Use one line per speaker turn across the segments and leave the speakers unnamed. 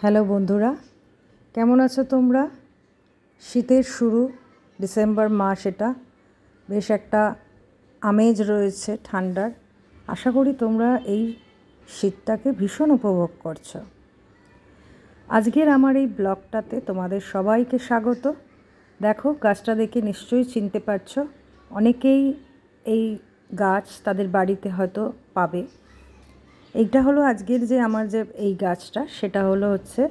Hello বন্ধুরা, কেমন আছো তোমরা? শীতের শুরু, ডিসেম্বর মাস, এটা বেশ একটা আমেজ রয়েছে ঠান্ডার। আশা করি তোমরা এই শীতটাকে ভীষণ উপভোগ করছো। আজকের আমার এই ব্লগটাতে তোমাদের সবাইকে স্বাগত। দেখো, গাছটা দেখে নিশ্চয়ই চিনতে পারছো। অনেকেই এই গাছ তাদের বাড়িতে হয়তো পাবে। এইটা হলো আজকের যে আমার যে এই গাছটা, সেটা হচ্ছে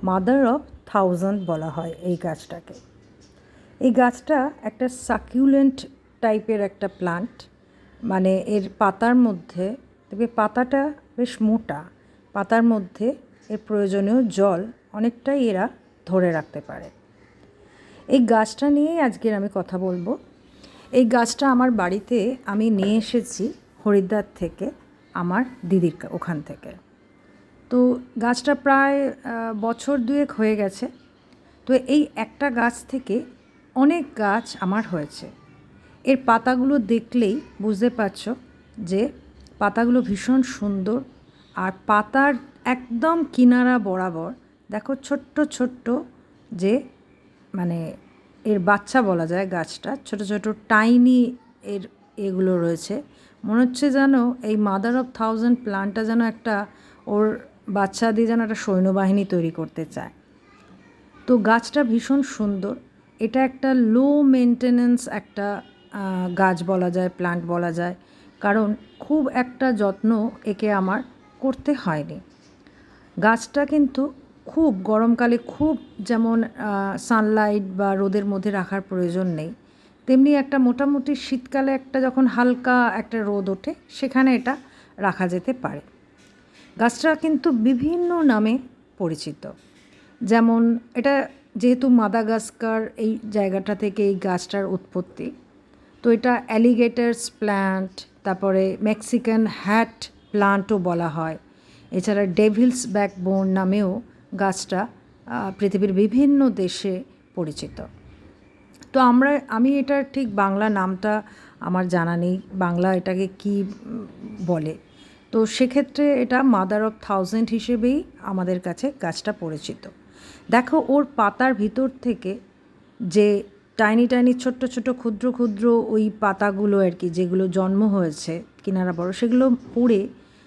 মাদার অফ থাউজেন্ড বলা হয় এই গাছটাকে। এই গাছটা একটা সাকিউলেন্ট টাইপের একটা প্লান্ট, মানে এর পাতার মধ্যে দেখবে পাতাটা বেশ মোটা, পাতার মধ্যে এর প্রয়োজনীয় জল অনেকটাই এরা ধরে রাখতে পারে। এই গাছটা নিয়েই আজকের আমি কথা বলবো। এই গাছটা আমার বাড়িতে আমি নিয়ে এসেছি হরিদ্বার থেকে, আমার দিদির ওখান থেকে। তো গাছটা প্রায় বছর দুয়েক হয়ে গেছে। তো এই একটা গাছ থেকে অনেক গাছ আমার হয়েছে। এর পাতাগুলো দেখলেই বুঝতে পারছো যে পাতাগুলো ভীষণ সুন্দর, আর পাতার একদম কিনারা বরাবর দেখো ছোট্ট ছোট্ট যে মানে এর বাচ্চা বলা যায় গাছটা, ছোট ছোট টাইনি এর এগুলো রয়েছে। মনে হচ্ছে যেন এই মাদার অফ থাউজেন্ড প্লান্টটা যেন একটা ওর বাচ্চা দিয়ে যেন একটা সৈন্যবাহিনী তৈরি করতে চায়। তো গাছটা ভীষণ সুন্দর। এটা একটা লো মেনটেনেন্স একটা গাছ বলা যায়, প্লান্ট বলা যায়, কারণ খুব একটা যত্ন একে আমার করতে হয়নি। গাছটা কিন্তু খুব গরমকালে খুব যেমন সানলাইট বা রোদের মধ্যে রাখার প্রয়োজন নেই, তেমনি একটা মোটামুটি শীতকালে একটা যখন হালকা একটা রোদ ওঠে সেখানে এটা রাখা যেতে পারে। গাছটা কিন্তু বিভিন্ন নামে পরিচিত। যেমন এটা যেহেতু মাদাগাস্কার এই জায়গাটা থেকে এই গাছটার উৎপত্তি, তো এটা অ্যালিগেটরস প্ল্যান্ট, তারপরে মেক্সিকান হ্যাট প্লান্টও বলা হয়। এছাড়া ডেভিলস ব্যাকবোন নামেও গাছটা পৃথিবীর বিভিন্ন দেশে পরিচিত। তো আমি এটার ঠিক বাংলা নামটা আমার জানা নেই, বাংলা এটাকে কি বলে। তো সেক্ষেত্রে এটা মাদার অফ থাউজেন্ড হিসেবেই আমাদের কাছে গাছটা পরিচিত। দেখো, ওর পাতার ভিতর থেকে যে টাইনি টাইনি ছোট্ট ছোট্ট ক্ষুদ্র ক্ষুদ্র ওই পাতাগুলো আর কি, যেগুলো জন্ম হয়েছে কিনারা বড়, সেগুলো পড়ে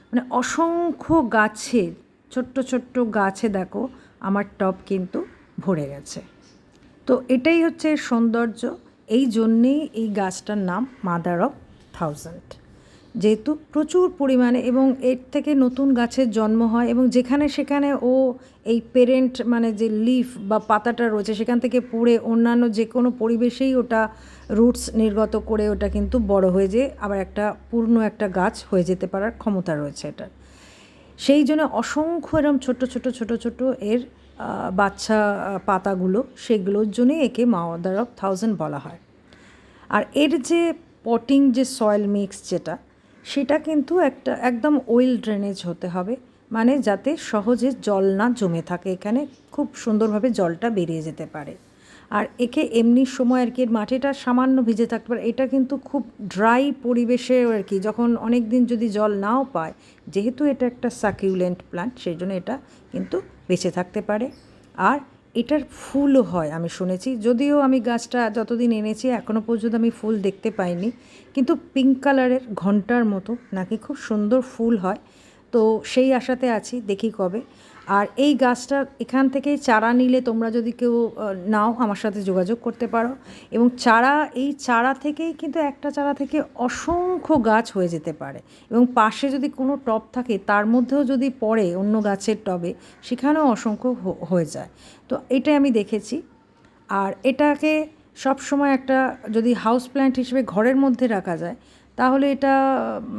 মানে অসংখ্য গাছে, ছোট্ট ছোট্ট গাছে দেখো আমার টব কিন্তু ভরে গেছে। তো এটাই হচ্ছে সৌন্দর্য। এই জন্যেই এই গাছটার নাম মাদার অফ থাউজেন্ড, যেহেতু প্রচুর পরিমাণে এবং এর থেকে নতুন গাছের জন্ম হয়, এবং যেখানে সেখানে ও এই পেরেন্ট মানে যে লিফ বা পাতাটা রয়েছে সেখান থেকে পড়ে অন্যান্য যে কোনো পরিবেশেই ওটা রুটস নির্গত করে ওটা কিন্তু বড় হয়ে যেয়ে আবার একটা পূর্ণ একটা গাছ হয়ে যেতে পারার ক্ষমতা রয়েছে এটার। সেই জন্য অসংখ্য এরম ছোট ছোট ছোট ছোট এর বাচ্চা পাতাগুলো, সেগুলোর জন্যই একে মাদার অফ থাউজেন্ড বলা হয়। আর এর যে পটিং যে সয়েল মিক্স যেটা, সেটা কিন্তু একটা একদম ওয়েল ড্রেনেজ হতে হবে, মানে যাতে সহজে জল না জমে থাকে, এখানে খুব সুন্দরভাবে জলটা বেরিয়ে যেতে পারে। আর একে এমনি সময় আর কি মাটিটা সামান্য ভিজে থাকতে পারে। এটা কিন্তু খুব ড্রাই পরিবেশে আর কি, যখন অনেক দিন যদি জল নাও পায়, যেহেতু এটা একটা সাকিউলেন্ট প্লান্ট, সেই জন্য এটা কিন্তু বেঁচে থাকতে পারে। আর এটার ফুলও হয় আমি শুনেছি, যদিও আমি গাছটা যতদিন এনেছি এখনও পর্যন্ত আমি ফুল দেখতে পাইনি, কিন্তু পিঙ্ক কালারের ঘন্টার মতো নাকি খুব সুন্দর ফুল হয়। তো সেই আশাতে আছি, দেখি কবে। আর এই গাছটা এখান থেকেই চারা নিলে তোমরা যদি কেউ নাও, আমার সাথে যোগাযোগ করতে পারো। এবং এই চারা থেকেই কিন্তু একটা চারা থেকে অসংখ্য গাছ হয়ে যেতে পারে, এবং পাশে যদি কোনো টব থাকে তার মধ্যেও যদি পড়ে অন্য গাছের টবে, সেখানেও অসংখ্য হয়ে যায়। তো এটাই আমি দেখেছি। আর এটাকে সব সময় একটা যদি হাউস প্ল্যান্ট হিসেবে ঘরের মধ্যে রাখা যায়, তাহলে এটা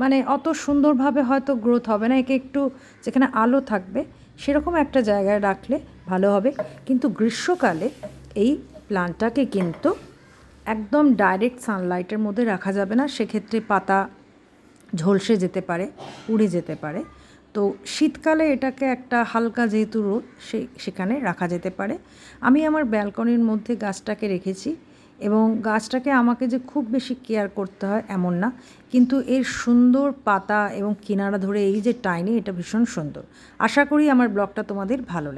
মানে অত সুন্দরভাবে হয়তো গ্রোথ হবে না। একে একটু যেখানে আলো থাকবে সেরকম একটা জায়গায় রাখলে ভালো হবে। কিন্তু গ্রীষ্মকালে এই প্লান্টটাকে কিন্তু একদম ডাইরেক্ট সানলাইটের মধ্যে রাখা যাবে না, সেক্ষেত্রে পাতা ঝলসে যেতে পারে, উড়ে যেতে পারে। তো শীতকালে এটাকে একটা হালকা যেহেতু রোদ, সেখানে রাখা যেতে পারে। আমি আমার ব্যালকনির মধ্যে গাছটাকে রেখেছি, এবং গাছটাকে আমাকে যে খুব বেশি কেয়ার করতে হয় এমন না, কিন্তু এর সুন্দর পাতা এবং কিনারা ধরে এই যে টাইনি, এটা ভীষণ সুন্দর। আশা করি আমার ব্লগটা তোমাদের ভালো লাগে।